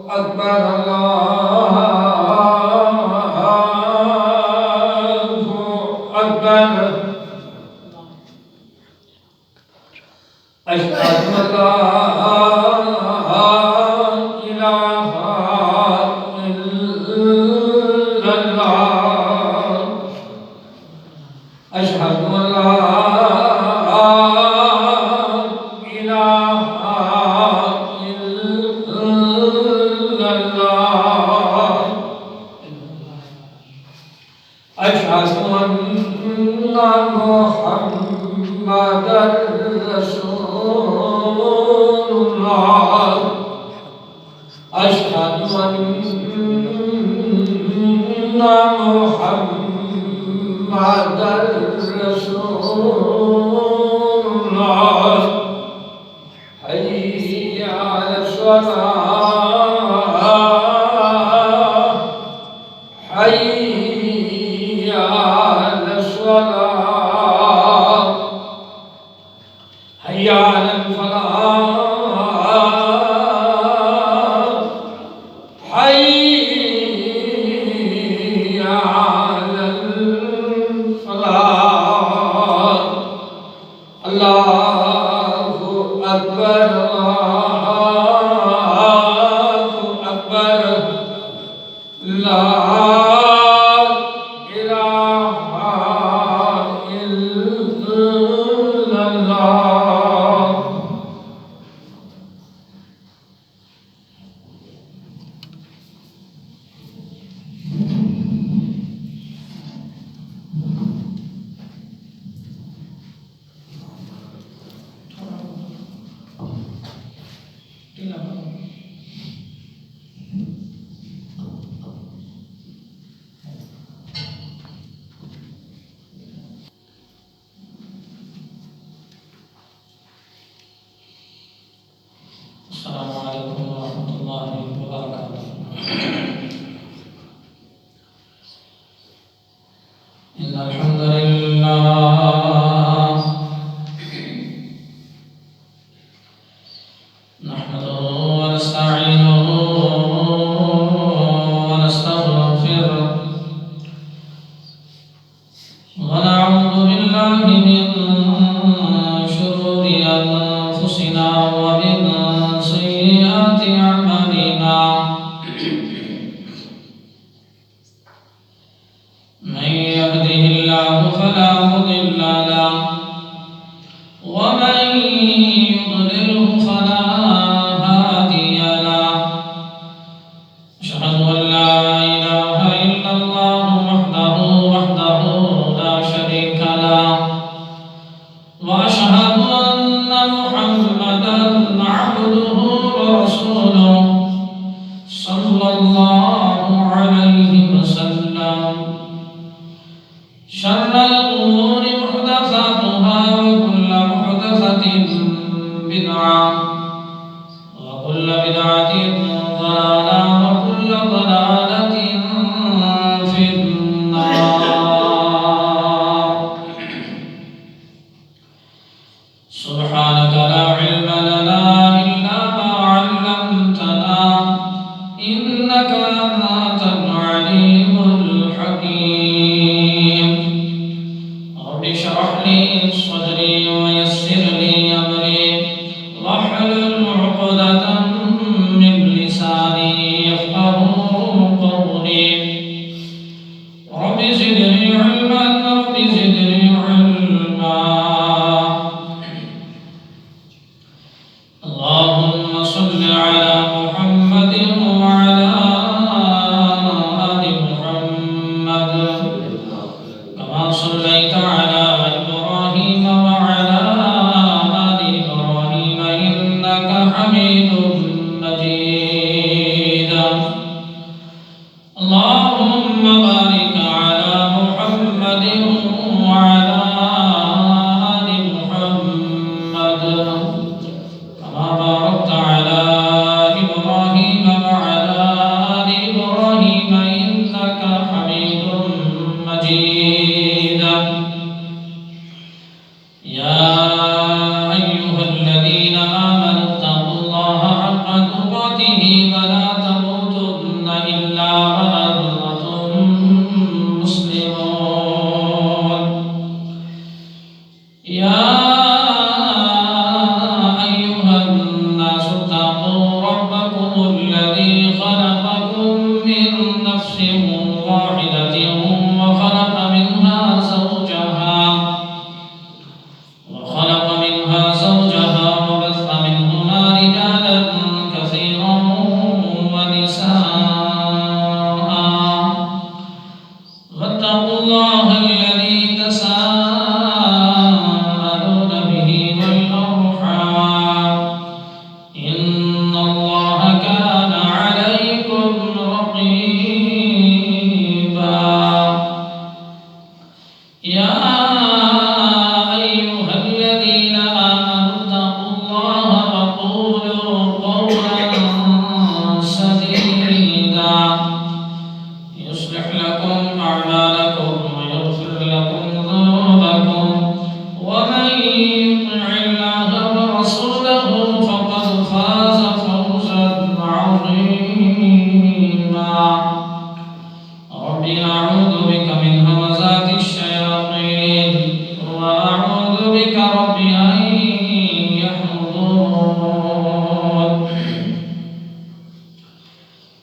أكبر الله أكبر أشهد أن لا إله إلا الله أشهد أن لا إله إلا الله أشهد أن محمدًا رسول الله أشهد أن محمدًا رسول الله حي على الصلاة حي على الصلاة حي على الفلاح حي على الفلاح الله أكبر الله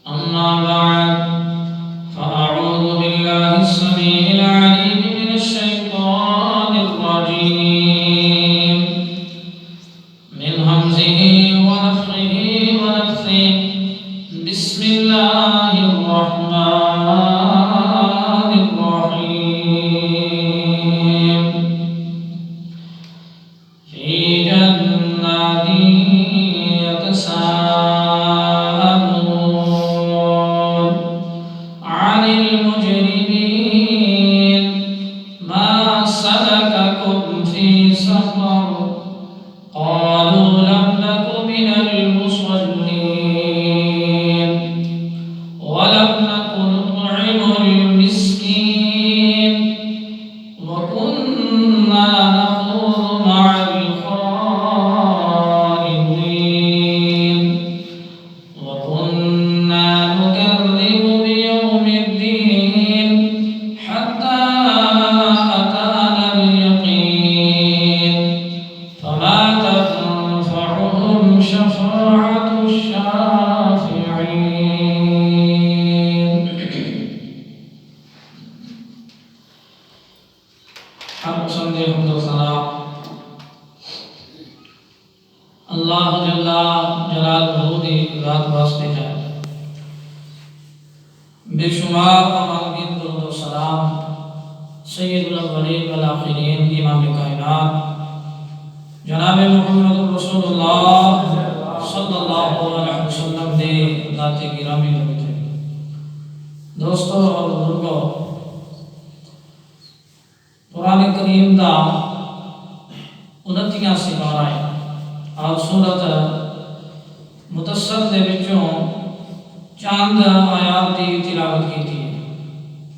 أما بعد فأعوذ بالله السميع العليم من الشيطان الرجيم من همزه ونفخه ونفثه بسم الله الرحمن الرحيم في جنات يتساءلون عن المجرمين ما سلككم في سقر قالوا لم نك من المصلين ولم نك نطعم المسكين وكنا نخوض مع الخائضين وكنا نكذب بيوم الدين حتى أتانا اليقين فما تنفعهم شفاعة الشافعين. حق سمجھے حمد و ثنا اللہ جل جلالہ دی ذات واسطے ہے. بے شمار مانگین درود و سلام سید الاولین والآخرین امام کائنات جناب محمد رسول اللہ صلی اللہ علیہ وسلم دے ذات گرامی ہوتے ہیں. دوستو اور بزرگو، قرآن کریم دا 29 سپارہ ہے اور سورت مدثر دے وچوں چاند آیات دی تلاوت کی تھی.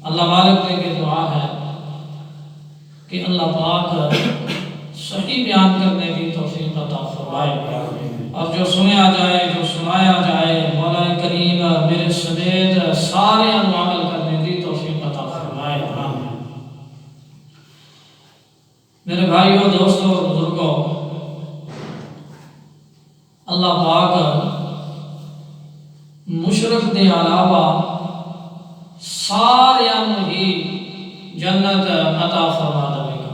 اللہ مالک دے کے دعا ہے کہ اللہ پاک صحیح بیان کرنے کی توفیق عطا فرمائے اور جو سنیا جائے جو سنایا جائے مولا کریم میرے سمیت سارے عمل کرنے کی توفیق عطا فرمائے. میرے بھائیوں، دوستوں اور بزرگوں، اللہ پاک مشرک دے علاوہ سارے ہی جنت عطا فرما دے گا.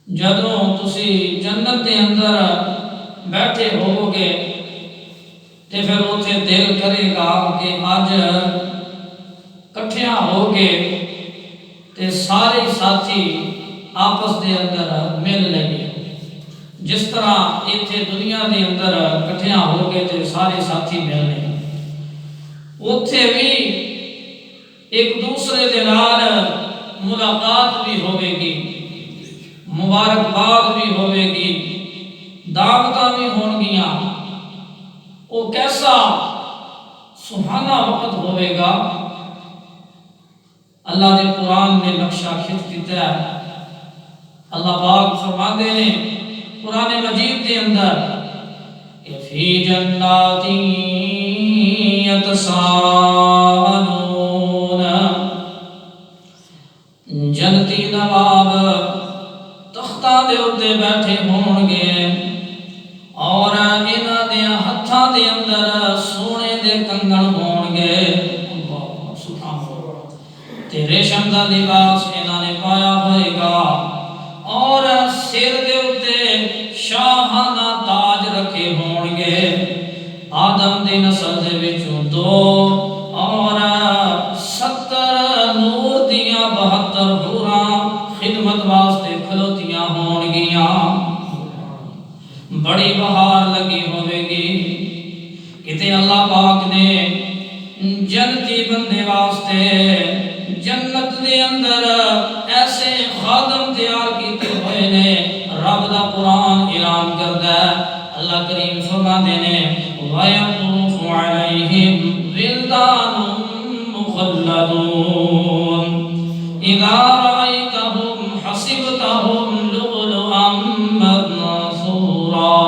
جدوں تسی جنت دے اندر بیٹھے ہوو گے تے پھر اوتھے دل کرے گا کہ اج کٹھیاں ہو کے تے سارے ساتھی آپس دے اندر مل لیں. جس طرح ایتھے دنیا دے اندر کٹھیاں ہو کے تے سارے ساتھی مل لیں، اوتھے بھی ایک دوسرے دے نال ملاقات بھی ہوے گی، مبارکباد بھی ہوے گی، دعوتاں بھی ہون گیاں. وہ کیسا سبحانہ وقت ہوے گا. اللہ دے قرآن نے نقشہ کھچ دیتا ہے. اللہ پاک فرماندے نے قرآن مجید دے اندر کہ فی جنات یتساءلون، جنتی نواب تختاں دے اوتے بیٹھے ہون گے اور انہاں دے ہتھاں دے اندر سونے دے کنگن ہون گے. اللہ سبحان اللہ. تے ریشم دا لباس انہاں نے پایا ہوئے گا اور سر دے اوتے شاہانہ تاج رکھے ہون گے. آدم دی نسل دے وچوں 2 اور 70 نور دیاں 72 حوراں خدمت واسطے کھلوتیاں ہون گیاں. بڑی بہار لگی ہوے گی. کتے اللہ پاک نے جنتی بندے واسطے جنت دے اندر ایسے خادم تیار کیتے ہوئے نے. رب دا قرآن اعلان کردا ہے. اللہ کریم فرماندے نے وَيَطُوفُ عَلَيْهِمْ وِلْدَانٌ مُخَلَّدُونَ إِذَا رَأَيْتَهُمْ حَسِبْتَهُمْ لُؤْلُؤًا مَّنثُورًا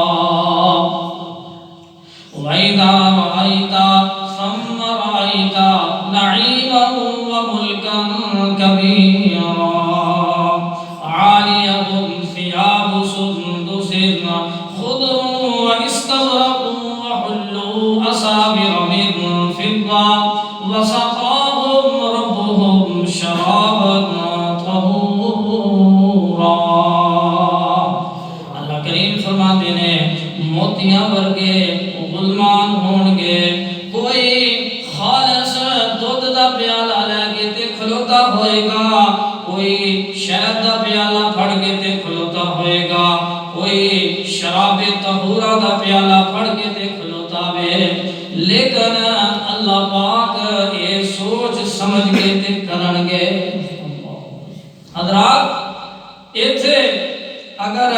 وَإِذَا رَأَيْتَ ثَمَّ رَأَيْتَ نَعِيمًا وَمُلْكًا كَبِيرًا عَالِيَهُمْ ثِيَابُ سُندُسٍ خُضْرٌ وَإِسْتَبْرَقٌ وَحُلُّوا وأساور من فضة وسقاهم ربهم شرابا طهورا. اللہ کریم فرماتے ہیں موتیاں ورگے غلمان ہون گے. کوئی خالص دودھ دا پیالہ لے کے تے کھلوتا ہوئے گا, کوئی شہد دا پیالہ پھڑ کے تے کھلوتا ہوئے گا, کوئی شراب طہورا دا پیالہ پھڑ کے تے کھلوتا ہوئے. لیکن اللہ پاک یہ سوچ سمجھ کے تے کرن گے. حضرات ایتھے اگر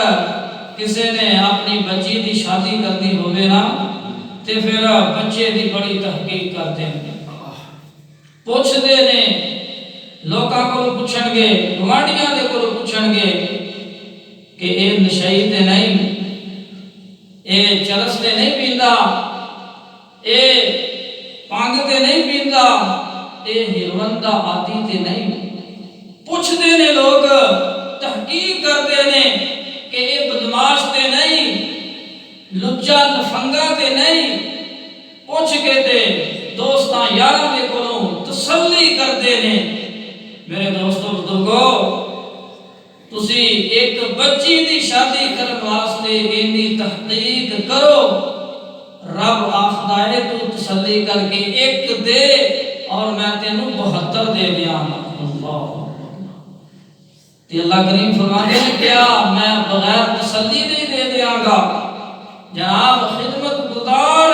کسی نے اپنی بچی دی شادی کرنی ہوئے نا تے پھر بچے دی بڑی تحقیق کرتے ہیں, پوچھتے نے, لوکاں کو پوچھن گے, گوانڈیاں دے کو پوچھن گے کہ اے نشئی تے نہیں, اے چرس تے نہیں پیندا, اے پانگ تے نہیں پیندا, اے ہیروئن دا عادی تے نہیں. پوچھتے نے لوگ, تحقیق کرتے نے کہ اے بدماش تے نہیں, لچا لفنگا تے نہیں. پوچھ کے تے دوستاں یاراں دے کولوں تسلی کرتے نے. میرے دوستو بزرگو, تسی ایک بچی دی شادی کرن واسطے اینی تحقیق کرو, رب آخدا ہے تو تسلی کر کے ایک دے اور میں تینوں 72 دے دیاں گا. اللہ کریم فرماتے ہیں کیا میں بغیر تسلی نہیں دے دیاں گا. جناب خدمت گزار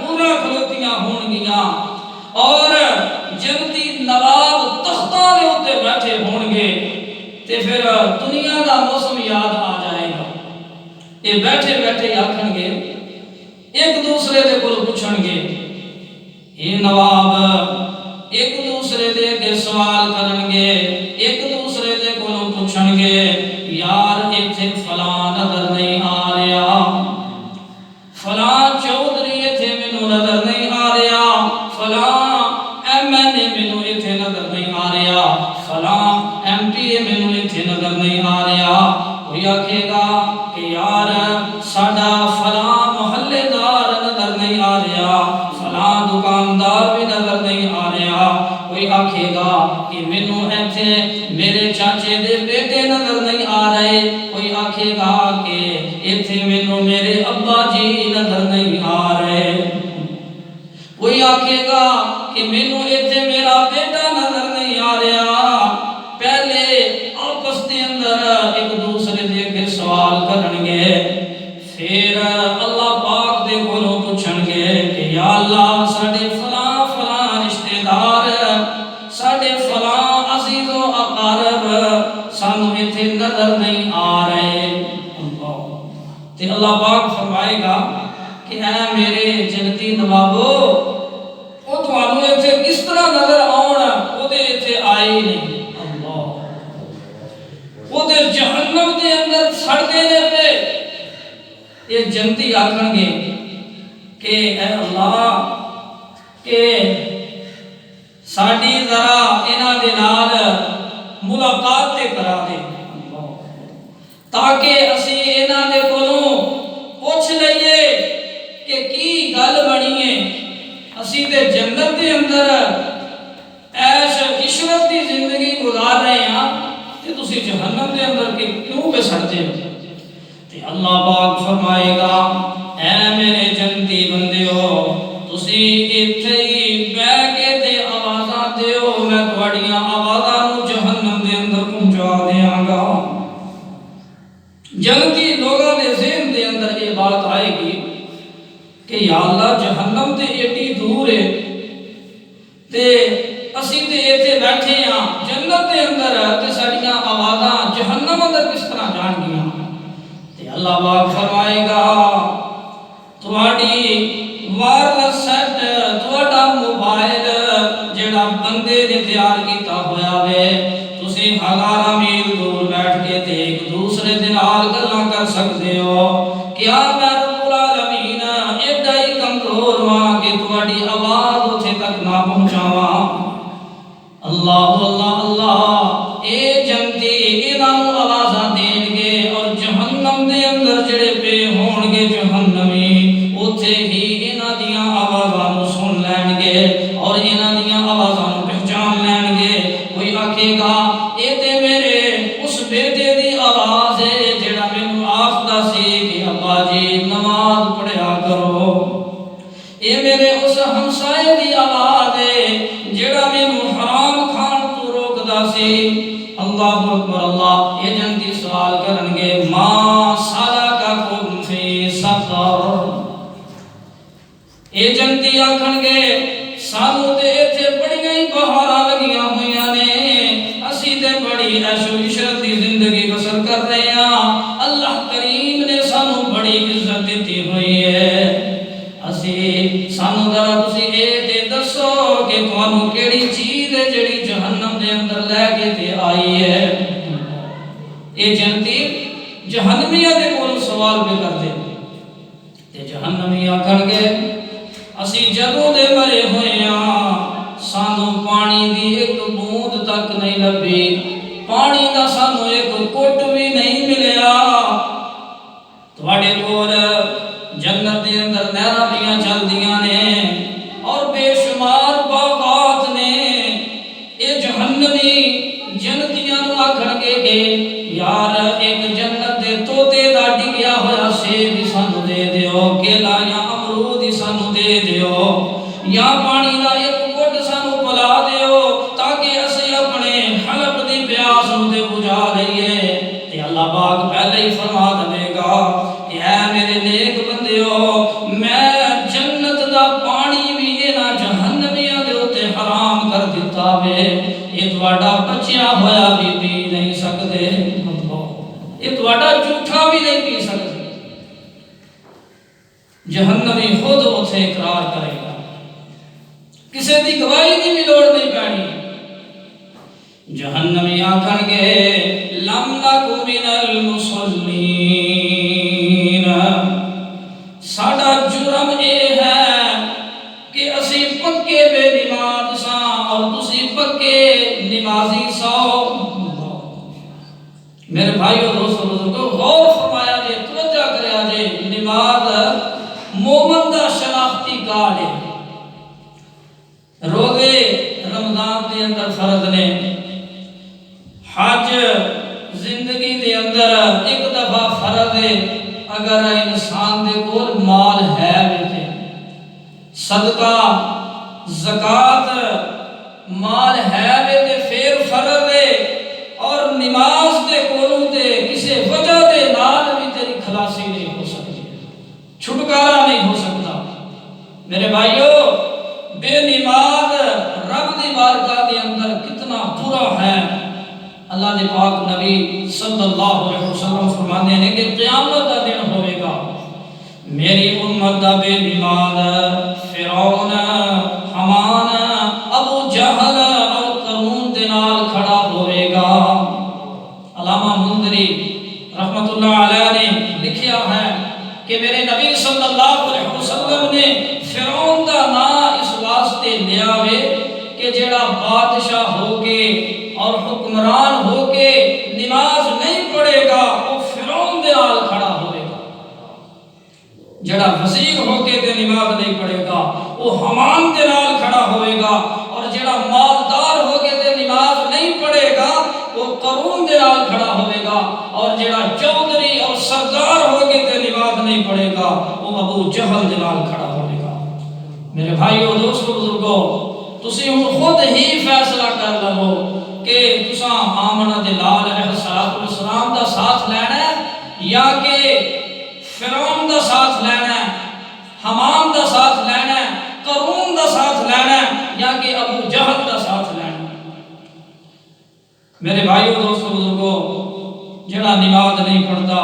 پورا کھلوتیاں ہون گیاں اور جنتی نواب تختاں دے اوتے بیٹھے ہون گے تے پھر دنیا دا موسم یاد آ جائے گا. یہ بیٹھے بیٹھے آکھن گے, ایک دوسرے دے کول پوچھن گے, یہ نواب ایک دوسرے دے کے سوال کرن گے, ایک دوسرے دے کولوں پوچھن گے, یار ایتھے فلاں نظر نہیں آ رہا, فلاں چودھری ایتھے مینوں نظر نہیں آ رہا, فلاں ایم این اے مینوں ایتھے نظر نہیں آ رہا, فلاں ایم پی اے مینوں ایتھے نظر نہیں آ رہا. کوئی آکھے گا کہ یار ساڈا فلاں محلے دار نظر نہیں آ رہا, فلاں دکاندار بھی نظر نہیں آ رہا. کوئی آکھے گا کہ مینوں ایتھے میرے چاچے دے بیٹے نظر نہیں آ رہے, کوئی آکھے گا کہ ایتھے مینوں میرے ابا جی نظر نہیں آ رہے, کوئی آکھے گا کہ مینوں ایتھے میرا بیٹا نظر نہیں آ رہا. پہلے آپس دے اندر ایک دوسرے دے کے سوال کرن گے, پھر اللہ پاک دے کولوں پوچھن گے کہ یا اللہ ساڈے فلاں فلاں رشتہ دار, ساڈے فلاں عزیز و اقارب سانوں ایتھے نظر نہیں آ رہے. تے اللہ پاک فرمائے گا کہ اے میرے جنتی نوابو, او تانوں ایتھے کس طرح نظر آون, او تے ایتھے آئے نہیں. اللہ او تے جہنم دے اندر سڑدے نے پے. یہ جنتی آکھن گے کہ اے اللہ کہ ساڈی ذرا انہاں دے نال ملاقات تے کرا دے, تاکہ اسی انہاں دے کولوں پوچھ لئیے کہ کی گل بنی ہے. اسی تے جنت دے اندر عیش عشرت دی زندگی گزار رہے ہیں تے تسی جہنم دے اندر کیوں پہ سڑتے ہو. تے اللہ پاک فرمائے گا اے میرے جنتی بندیو, تسی ایتھے ہی بیٹھ کے تے آوازاں دیو, میں تہاڈیاں آوازاں نوں جہنم دے اندر پہنچا دیاں گا. جنتی لوگاں دے ذہن دے اندر یہ بات آئے گی کہ یا اللہ جہنم تے ایڈی دور ہے تے اسی تے ایتھے بیٹھے ہاں جنت دے اندر, تے ساڈیاں آوازاں جہنم اندر کس طرح جان گیاں. تے اللہ پاک فرمائے گا تہاڈی وائرلیس سیٹ, تہاڈا موبائل جڑا بندے نے تیار کیتا ہویا وے, تسی ہزاراں میل دور بیٹھ کے تے ایک دوسرے دے نال گلاں کر سکدے ہو. کیا میں رب العالمین ایڈا ہی کمزور ہاں کہ تہاڈی آواز اوتھے تک نہ پہنچاواں. اللہ اللہ اللہ, اے جنتی انہاں نوں آوازاں دین گے اور جہنم دے اندر جڑے پے ہون گے جہنمی, اوتھے ہی انہاں دیاں آوازاں گے اور انہاں دیاں آوازاں نوں پہچان لین گے. کوئی آکھے گا اے تے میرے اس بیٹے دی آواز ہے جڑا مینوں آکھدا سی کہ ابا جی نماز پڑھیا کرو. اے میرے اس ہمسائے دی آواز ہے جڑا مینوں حرام کھان تو روکدا سی. اللہ اکبر اللہ. یہ جنتی سوال کرن گے ما سلککم فی سقر. یہ جنتی آکھن گے سانوں تے ایتھے بڑیاں ہی بہاراں لگیاں ہویاں نے اسی تے بڑی عیش و عشرت دی زندگی بسر کر رہے ہاں. اللہ کریم نے سانوں بڑی عزت دتی ہوئی ہے. اسی سانوں ذرا تسی اے تے دسو کہ تانوں کیڑی چیز ہے جڑی جہنم دے اندر لے کے تے آئی ہے. اے جنتی جہنمیاں دے کول سوال بھی کردے تے جہنمی آکھن گے اسی جدوں دے مرے ہوئے ہاں سانوں پانی دی ایک بوند تک نہیں لبھی. پانی دا سانوں ایک گھٹ بھی نہیں ملیا. تواڈے کول جنت دے اندر نہراں پیاں چلدیاں نے اور بے شمار باغات نے. اے جہنمی جنتیاں نوں آکھن گے کہ یار ایک جنت دے توتے دا ڈگیا ہویا سیب سانوں دے دیو, کیلا یا امرود سانوں دے دیو, یا پانی دا ایک گھٹ سانوں پلا دیو تاکہ اسی اپنے حلق دی پیاس نوں تے بجھا لئیے. تے اللہ پاک پہلے ہی فرما دے گا کہ اے میرے نیک بندیو میں جنت دا پانی بھی انہاں جہنمیاں دے اوتے حرام کر دتا وے. یہ تواڈا بچیا ہویا بھی پی نہیں سکدے, یہ تواڈا جھوٹا بھی نہیں پی سکدے. جہنمی خود اتھے اقرار کرے گا, کسی دی گواہی دی بھی لوڑ نہیں پانی. جہنمی آکھن گے لم نک من المصلین. ساڈا جرم اے ہے کہ اسی پکے بے نماز ساں اور تسی پکے نمازی سو. میرے بھائیو دوستو بزرگو غور فرمایا جے, توجہ کریا جے. نماز مومن دا شناختی کارڈ ہے. روزے رمضان دے اندر فرض نے, حج زندگی دے اندر ایک دفعہ فرض ہے اگر انسان دے کول مال ہے ویتے. صدقہ زکات مال ہے ویتے پھر فرض ہے. اور نماز دے کولوں تے کسی وجہ دے نال بھی تیری خلاصی نہیں ہو سکتی, چھٹکارا نہیں ہو سکتا. میرے بھائیو بے نماز رب دی بارگاہ دے اندر کتنا برا ہے. اللہ دے پاک نبی صلی اللہ علیہ وسلم فرماتے ہیں کہ قیامت دا دن ہوئے گا میری امت دا بے نماز فرعون, حمان, ابو جہل اور قارون دے نال کھڑا ہوئے گا. علامہ منذری رحمت اللہ علیہ نے لکھیا ہے کہ میرے نبی صلی اللہ علیہ وسلم نے فرعون دا نام اس واسطے لیا وے کہ جڑا بادشاہ ہو کے اور حکمران ہو کے نماز نہیں پڑھے گا وہ فرعون دے نال کھڑا ہوئے گا. جڑا وزیر ہو کے تے نماز نہیں پڑھے گا وہ حمان دے نال کھڑا ہوئے گا. اور جڑا مالدار ہو کے تے نماز نہیں پڑھے گا وہ قارون دے نال کھڑا ہوئے گا. اور جڑا چودھری اور سردار ہو کے تے نماز نہیں پڑھے گا وہ ابو جہل دے نال کھڑا ہوئے گا. میرے بھائیو دوستو بزرگو تسی ہن خود ہی فیصلہ کر لو کہ تساں آمنہ دے لال علیہ السلام دا ساتھ لینا ہے یا کہ فرعون دا ساتھ لینا ہے, حمان دا ساتھ لینا ہے, قارون دا ساتھ لینا ہے یا کہ ابو جہل دا ساتھ لینا ہے. میرے بھائیو دوستو بزرگو جڑا نماز نہیں پڑھتا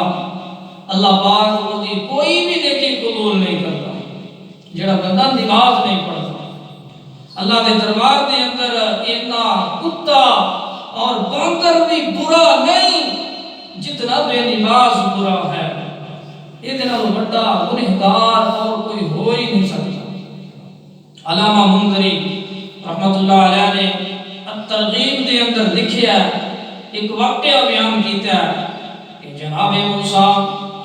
اللہ پاک وہ دی کوئی بھی نیکی قبول نہیں کرتا. جڑا بندہ نماز نہیں پڑھتا اللہ دے دربار دے اندر اتنا کتا اور باندر بھی برا نہیں جتنا بے نماز برا ہے. اتنا بڑا گنہگار اور کوئی ہو ہی نہیں سکتا. علامہ منذری رحمت اللہ علیہ نے الترغیب دے اندر لکھیا ایک واقعہ بیان کیتا ہے کہ جناب موسیٰ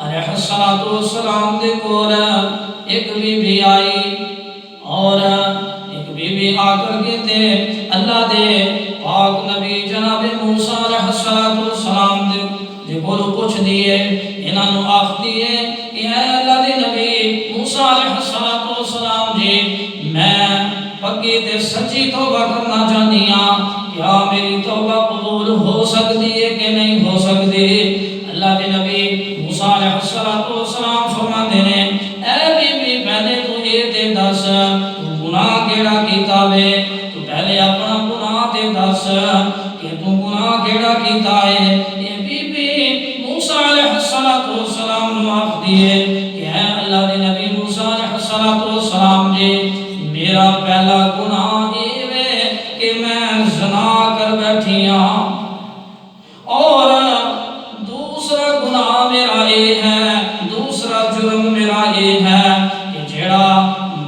علیہ السلام دے کول ایک بی بی آئی اور ایک آ کر کے تے اللہ دے پاک نبی جناب موسیٰ علیہ السلام دے کولوں پوچھ دیے انہاں نوں آکھ دیے کہ اے اللہ دے نبی موسیٰ علیہ السلام جی میں پکی تے سچی توبہ کرنا چاہنی ہاں کیا میری توبہ قبول ہو سکتی ہے کہ نہیں ہو سکتی اللہ دے نبی موسیٰ علیہ السلام فرماندے نے اے بی بی پہلے تو یہ تے دس تو گناہ کیڑا کیتا وے تو پہلے اپنا گناہ تے دس کہ تو گناہ کیڑا کیتا ہے اے بی بی موسیٰ علیہ السلام نو آکھ دیے کہ اے اللہ دے نبی موسیٰ علیہ السلام جی میرا پہلا گناہ یہ وے کہ میں زنا کر بیٹھی ہاں اور دوسرا گناہ میرا یہ ہے دوسرا جرم میرا یہ ہے کہ جڑا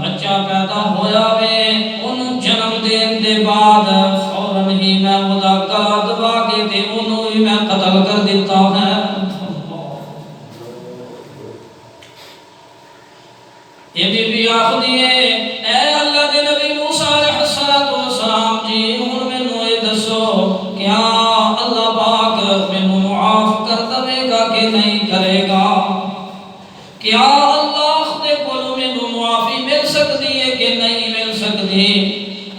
بچہ پیدا ہویا وے انہوں جنم دین دے بعد فوراً ہی میں ودا گلا دبا کے تے انہوں ہی میں قتل کر دیتا ہے یہ بی آخ دیے اے اللہ دے نبی موسیٰ علیہ السلام جی ہن مینوں یہ دسو کیا اللہ پاک مینوں معاف کر دے گا کہ نہیں کرے گا کیا اللہ دے کولوں مینوں معافی مل سکتی ہے کہ نہیں مل سکتی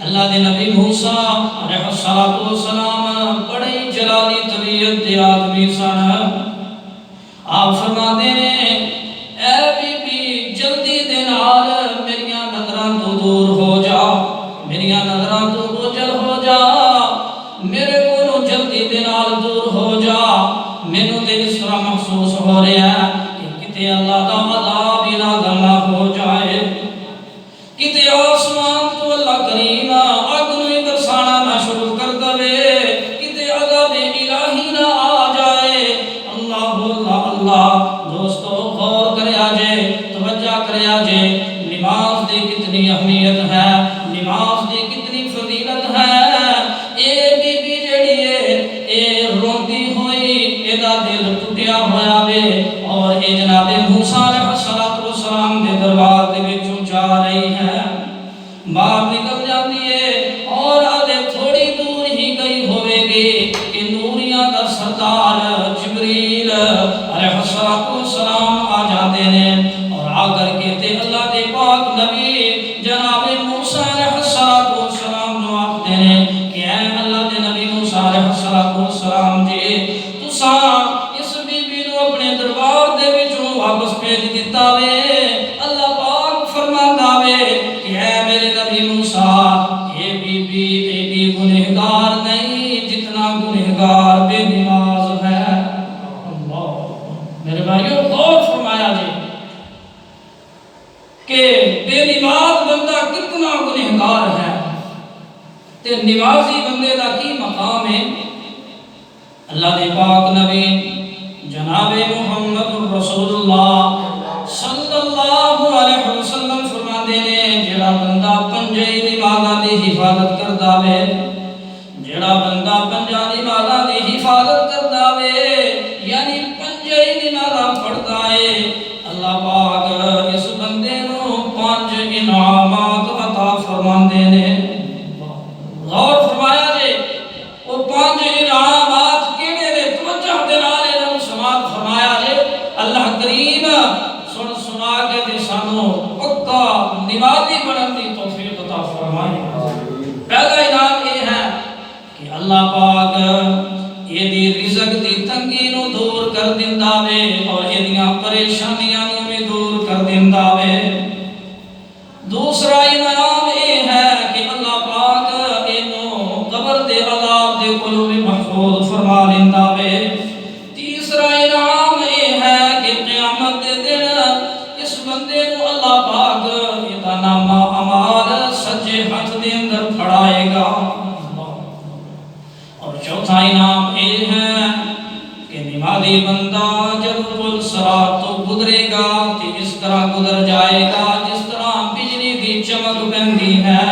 اللہ دے نبی موسیٰ علیہ السلام بڑے جلالی طبیعت دے آدمی سن آپ فرماتے ہیں اے بی بی جلدی دے نال میریاں نظراں تو دور ہو جا میریاں نظراں تو اوجل ہو جا میرے کولوں جلدی دے نال دور ہو جا مینوں تے اس طرح محسوس ہو رہا ہے کہ کتے اللہ دا عذاب ہی نازل نہ ہو جائے کتے آسمان تو اللہ کریم اگ نوں برسانا نہ شروع کر دے کتے عذاب الہی نہ آ جائے اللہ اللہ اللہ دوستو غور کریا جے توجہ کریا جے نماز دی کتنی اہمیت ہے نماز دی کتنی فضیلت ہے اے بی بی جڑی ہے اے روندی ہوئی اے دا دل ٹوٹیا ہویا وے اور اے جناب موسیٰ علیہ السلام دے دربار دے وچوں جا رہی ہے باہر نکل جاتی ہے اور آدھے تھوڑی دور ہی گئی ہوئے گی کہ نوریاں دا سردار جبریل علیہ السلام آ جاتے ہیں اور آ کر کے تے اللہ دے پاک نبی جناب موسیٰ علیہ السلام نو آکھتے ہیں کہ اے اللہ دے نبی موسیٰ علیہ السلام جی تساں اس بی بی نو اپنے دربار دے وچوں واپس بھیج دتا وے اللہ پاک فرماندا وے کہ اے میرے نبی موسیٰ یہ بی بی گنہگار نہیں جتنا گنہگار بے نماز ہے میرے بھائیو غور فرمایا جی کہ بے نماز بندہ کتنا گنہگار ہے تے نمازی بندے دا کی مقام ہے اللہ دے پاک نبی جناب محمد رسول اللہ صلی اللہ علیہ وسلم فرماتے ہیں جڑا بندہ پنجے نمازاں دی حفاظت کردا وے جڑا بندہ پنجاں نمازاں دی حفاظت کردا وے یعنی پنجے نمازاں پڑھدا ہے اللہ پاک اس بندے نو 5 انعامات عطا فرماندے نے غور فرمایا جے وہ 5 انعامات کیڑے نے توجہ دے نال انہاں سماعت فرمایا جے اللہ کریم سنا کے تے سانو پکا نمازی بنن دی توفیق عطا فرمائے پہلا انعام یہ ہے کہ اللہ پاک یہ دی رزق دی تنگی نو دور کر دیندا وے اور ایدیاں پریشانیاں نو بھی دور کر دیندا وے دوسرا انعام یہ ہے کہ اللہ پاک اینو قبر دے عذاب دے کولوں بھی محفوظ فرما لیندا وے تیسرا انعام یہ ہے کہ قیامت دے دن اس بندے کو اللہ پاک یہ نامہ اعمال سجے ہاتھ دے اندر پھڑائے گا اور چوتھا انعام یہ ہے کہ نمازی بندہ جب پل صراط تو گزرے گا تو اس طرح گزر جائے گا جس طرح بجلی دی چمک پہندی ہے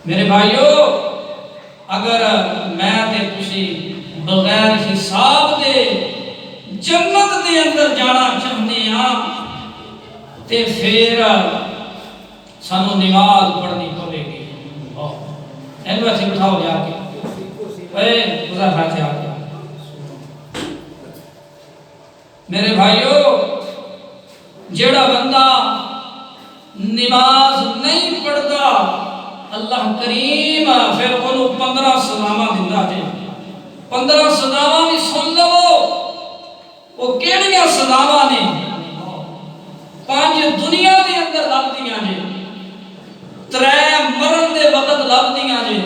میرے بھائیو اگر میں تے تسی بغیر حساب دے جنت دے اندر جانا چاہنے ہاں تے پھر سانو نماز پڑھنی پڑے گی اینو ایسے بٹھاؤ جا کے اے خدا ہاتھ آ گیا میرے بھائیو جیڑا بندہ نماز نہیں پڑھتا اللہ کریم پھر انہوں 15 سزاواں دیندا جے 15 سزاواں بھی سن لو وہ کیڑیاں سزاواں نے 5 دنیا دے اندر لبدیاں جے 3 مرن دے وقت لبدیاں جے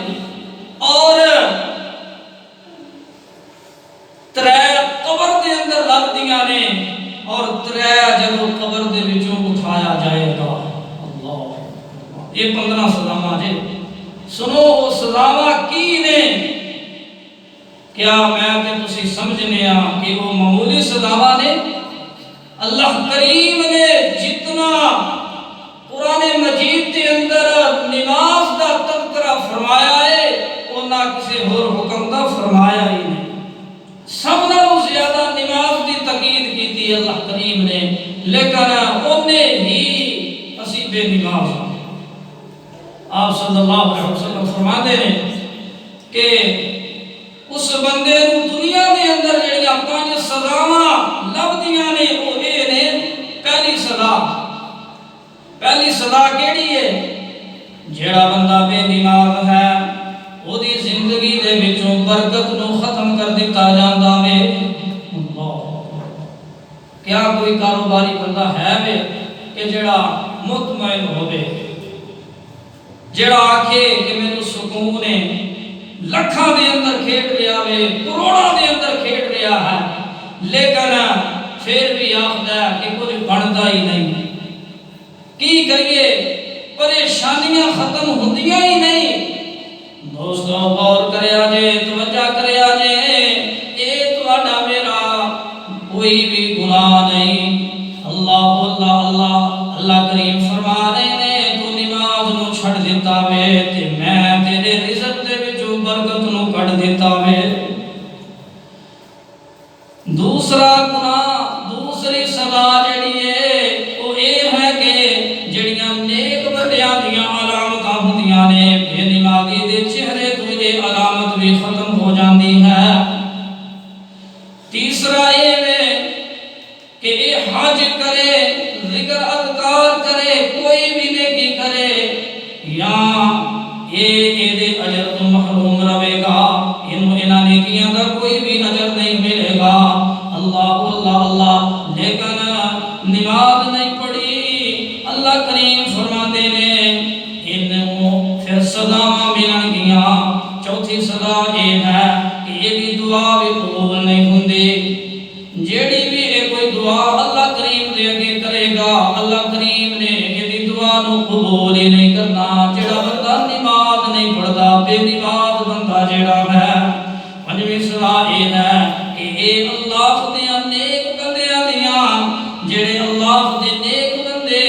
اور 3 قبر دے اندر لبدیاں نے اور 3 جدوں قبر دے وچوں اٹھایا جائے گا اللہ یہ 15 سزاواں جے سنو وہ سزاواں کی نے کیا میں تے تسی سمجھنے کہ وہ معمولی سزاواں نے اللہ کریم نے جتنا قرآن مجید کے اندر نماز دا تذکرہ فرمایا ہے اونا کسی اور حکم دا فرمایا ہی نہیں سب نالوں زیادہ نماز دی تاکید کی تھی اللہ کریم نے لیکن انہیں ہی اسی بے نماز آپ صلی اللہ علیہ وسلم فرماتے ہیں کہ اس بندے نو دنیا دے اندر جڑیاں 5 سزاواں لبدیاں نے وہ اے نے پہلی سزا کیڑی ہے جیڑا بندہ بے نماز ہے او دی زندگی دے وچوں برکت نو ختم کر دتا جاندا وے کیا کوئی کاروباری بندہ ہے وے کہ جڑا مطمئن ہوے جڑا آکھے کہ مینوں سکون ہے لکھاں دے اندر کھیڈ لیا وے کروڑاں دے اندر کھیڈ لیا ہے لیکن پھر بھی آخدا ہے کہ کچھ بندا ہی نہیں کی کریے پریشانیاں ختم ہوندیاں ہی نہیں دوستو غور کریا جے توجہ کریا جے اے تہاڈا میرا کوئی بھی گناہ نہیں اللہ اللہ کریم فرما رہے نے تو نماز نو چھڑ دیتا وے تے میں تیرے رزق دے وچوں برکت نو کڈ دیتا وے دوسرا گناہ دوسری سزا جڑی ہے وہ یہ ہے کہ جڑیاں نیک بندیاں دیاں علامتاں ہوندیاں نے بے نمازی دے چہرے تو یہ علامت بھی ختم ہو جاندی ہے تیسرا یہ ہے کہ یہ حج کرے ذکر اذکار کرے کوئی بھی نیکی کرے یا یہ دے اجر تو محروم رہے گا انہاں نیکیاں دا کوئی بھی اجر نہیں ملے گا اللہ لیکن نماز نہیں پڑھی اللہ کریم فرماتے ہیں انہوں پھر سزاواں ملن گیاں چوتھی سزا یہ ہے کہ یہ بھی دعا بھی قبول نہیں ہوندی جیڑی بھی کوئی دعا اللہ کریم دے اگے کرے گا اللہ کریم نے یہ دعا نو قبول ہی نہیں کرنا جڑا بندہ نماز نہیں پڑھتا بے نماز بندہ جڑا ہے پنجویں سزا یہ ہے کہ اے اللہ دے نیک بندیاں دیاں جڑے اللہ دے نیک بندے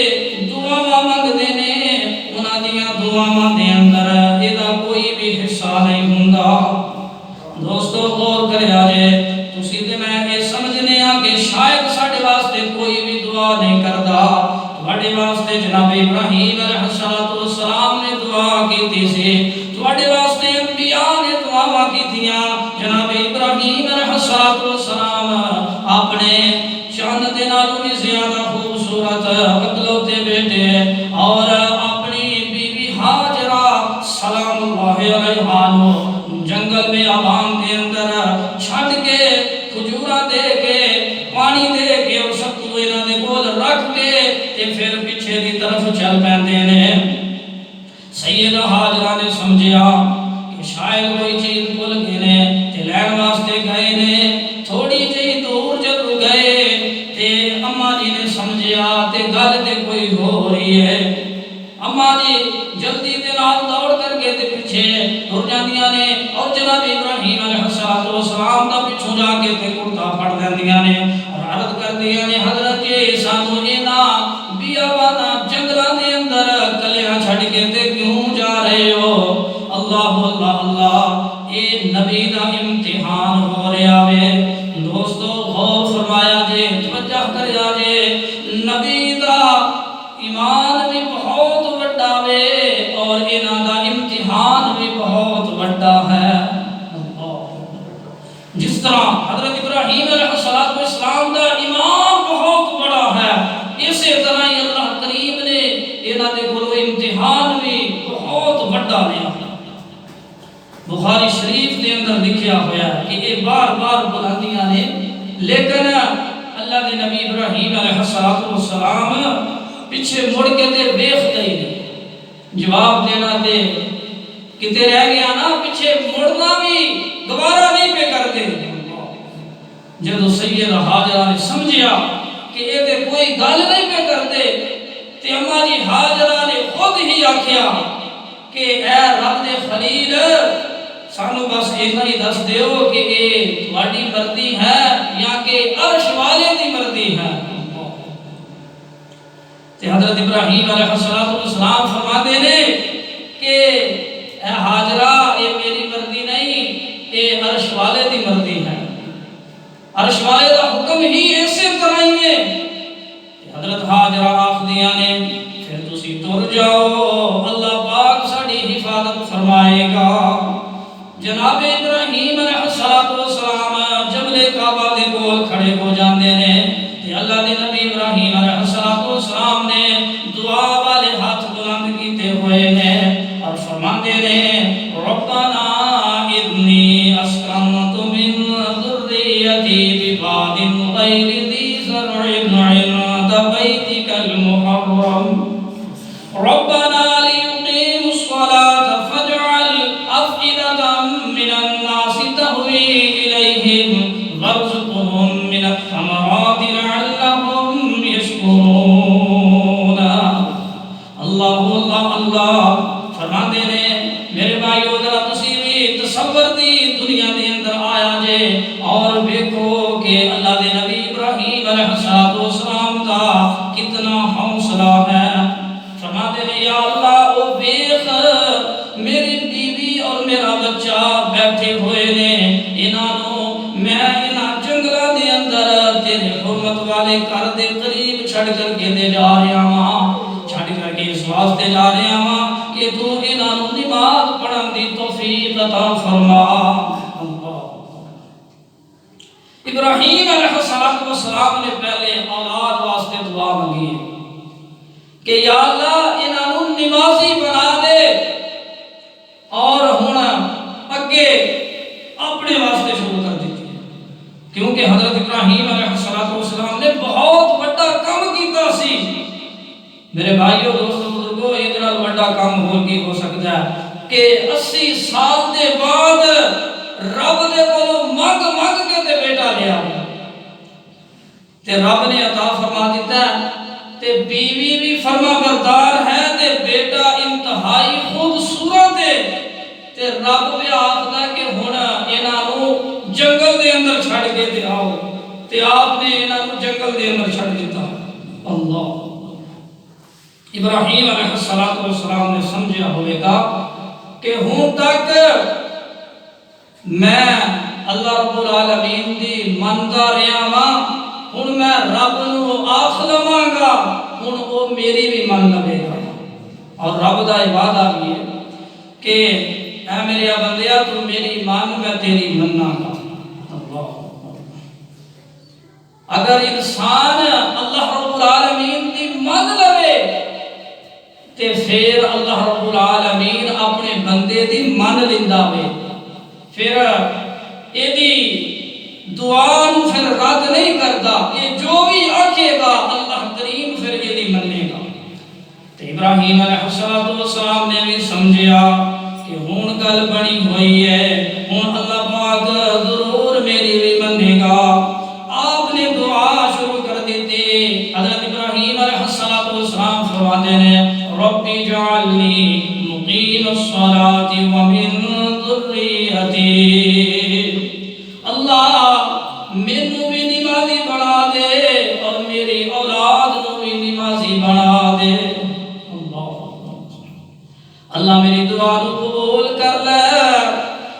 دعاواں منگدے نے انہاں دیاں دعاواں دے اندر ایدا کوئی بھی حصہ نہیں ہوندا دوستو غور کریا جے تسی تے میں یہ سمجھنے کہ شاید ساڈے واسطے کوئی بھی دعا نہیں کردا تواڈے واسطے جناب ابراہیم علیہ السلام نے دعا کیتی سی تواڈے واسطے انبیاء نے دعاواں کیتیاں جناب ابراہیم علیہ السلام اپنے چاند دے نالوں بھی زیادہ خوبصورت اکلوتے بیٹے اور اپنی بیوی ہاجرہ سلام اللہ علیہا نو جنگل میں آبان کے اندر چھڑ کے کھجورا دے کے پانی دے کے اور سب کو انہاں دے کول رکھ کے تے پھر پیچھے دی طرف چل پیندے نے سیدہ ہاجرہ نے سمجھیا کہ شاید کوئی چیز بھول گئے نے تے لین واسطے گئے نے تھوڑی جہی دور جب گئے تے اماں جی نے سمجھیا تے گل تے کوئی ہو رہی ہے اماں جی جلدی دے نال دوڑ کر کے تے پیچھے ٹر جاندیاں نے اور جناب ابراہیم علیہ السلام دا پیچھے جا کے تے کرتا پھڑ لیندیاں نے اور عرض کردیاں نے حضرت جی سانو انہاں بیابانا جنگلاں دے اندر کلیاں چھڑ کے تے کیوں جا رہے ہو اللہ اے نبی دا امتحان ہو رہا وے دوستو غور فرمایا جے توجہ کریا جے نبی دا ایمان بھی بہت بڑا اور انہاں دا امتحان بھی بہت بڑا ہے۔ جس طرح حضرت ابراہیم علیہ السلام دا ایمان بہت بڑا ہے، اسی طرح ہی اللہ کریم نے انہاں دے کولوں امتحان بھی بہت بڑا لیا۔ بخاری شریف کے اندر لکھیا ہوا ہے کہ یہ بار بار بلندیاں نے، لیکن اللہ دے نبی ابراہیم علیہ السلام پیچھے مڑ کے تے ویکھدے ہی نہیں، جواب دینا تے کتے رہ گیا نا، پیچھے مڑنا بھی دوبارہ نہیں پہ کرتے۔ جب سید حاجرہ نے سمجھیا کہ یہ تے کوئی گل نہیں پہ کرتے، تے اماں جی حاجرہ نے خود ہی آکھیا کہ اے رب دے خلیل، سانو بس اتنا ہی دس دیو کہ یہ تہاڈی مرضی ہے یا کہ عرش والے دی مرضی ہے۔ تے حضرت ابراہیم علیہ السلام فرماتے نے کہ اے حاجرہ، یہ میری مرضی نہیں، یہ عرش والے دی مرضی ہے، عرش والے دا حکم ہی ایسے طرح ہی ہے۔ حضرت حاجرہ آخدیاں نے پھر تسی ٹر جاؤ، اللہ پاک ساڈی حفاظت فرمائے گا۔ جناب ابراہیم علیہ السلام جبل کعبہ دے کول کھڑے ہو جاندے نے، تے اللہ دے نبی ابراہیم علیہ السلام نے دعا والے ہاتھ بلند کیتے ہوئے نے اور فرماندے نے ربنا انی اسکنت من ذریتی بواد غیر ذی زرع عند بیتک المحرم ربنا لیقیموا الصلاة فاجعل أفئدة من الناس تهوی إلیہم وارزقهم من الثمرات لعلهم یشکرون۔ اللہ اللہ اللہ فرماتے نے میرے بھائیو، ذرا تسی بھی تصور دی دنیا دے اندر آیا جے اور دیکھو کہ اللہ دے نبی ابراہیم علیہ السلام کا کتنا حوصلہ ہے۔ فرماتے نے یا اللہ، او دیکھ میری بیوی اور میرا بچہ بیٹھے ہوئے نے، انہاں میں انہاں جنگلاں دے اندر تیرے حرمت والے گھر دے قریب چھڑ کر کے دے جا رہا ہاں، چھڑ کر کے اس واسطے جا رہا ہاں کہ تو انہاں نماز پڑھن دی توفیق عطا فرما۔ ابراہیم علیہ السلام نے پہلے اولاد واسطے دعا مانگی کہ یا اللہ انہاں نمازی بنا دے، اور ہن اگے اپنے واسطے شروع کر دیتی ہے، کیونکہ حضرت ابراہیم علیہ السلام نے بہت بڑا کام کیتا سی۔ میرے بھائیو دوستو بزرگو، اتنا بڑا کام ہو کی ہو سکتا ہے کہ 80 سال دے بعد رب دے کولوں مانگ کے تے بیٹا لیا تے رب نے عطا فرما دیتا ہے، تے بیوی بھی فرما بردار ہے، تے بیٹا انتہائی خوبصورت ہے، تے رب بھی آخدا کہ ہن انہاں نوں جنگل دے اندر چھڑ کے تے آؤ، تے آپ نے انہاں نوں جنگل دے اندر چھڑ دیتا۔ اللہ ابراہیم علیہ السلام نے سمجھا ہوئے گا کہ ہوں تک میں اللہ رب العالمین دی مندا رہا ہاں، ہن میں رب نو آکھ لواں گا، ہن او میری بھی من لوے گا۔ اور رب دا وعدہ بھی ہے کہ اے میرے بندیا، تو میری مان میں تیری مننا گا۔ اگر انسان اللہ رب العالمین دی من لوے تے پھر اللہ رب العالمین اپنے بندے دی من لیندا وے، پھر ایدی دعا نو پھر رد نہیں کرتا، یہ جو بھی آکھے گا اللہ کریم پھر ایدی مننے گا۔ تے ابراہیم علیہ السلام نے بھی سمجھیا کہ ہون گل بنی ہوئی ہے، ہون اللہ پاک ضرور میری بھی منے گا۔ آپ نے دعا شروع کر دیتی۔ حضرت ابراہیم علیہ السلام فرماتے ہیں رب اجعلنی مقیم الصلاة ومن ذریتی، اللہ مینوں بھی نمازی بنا دے اور میری اولاد نو بھی نمازی بنا دے۔ اللہ میری دعا نو قبول کر لے،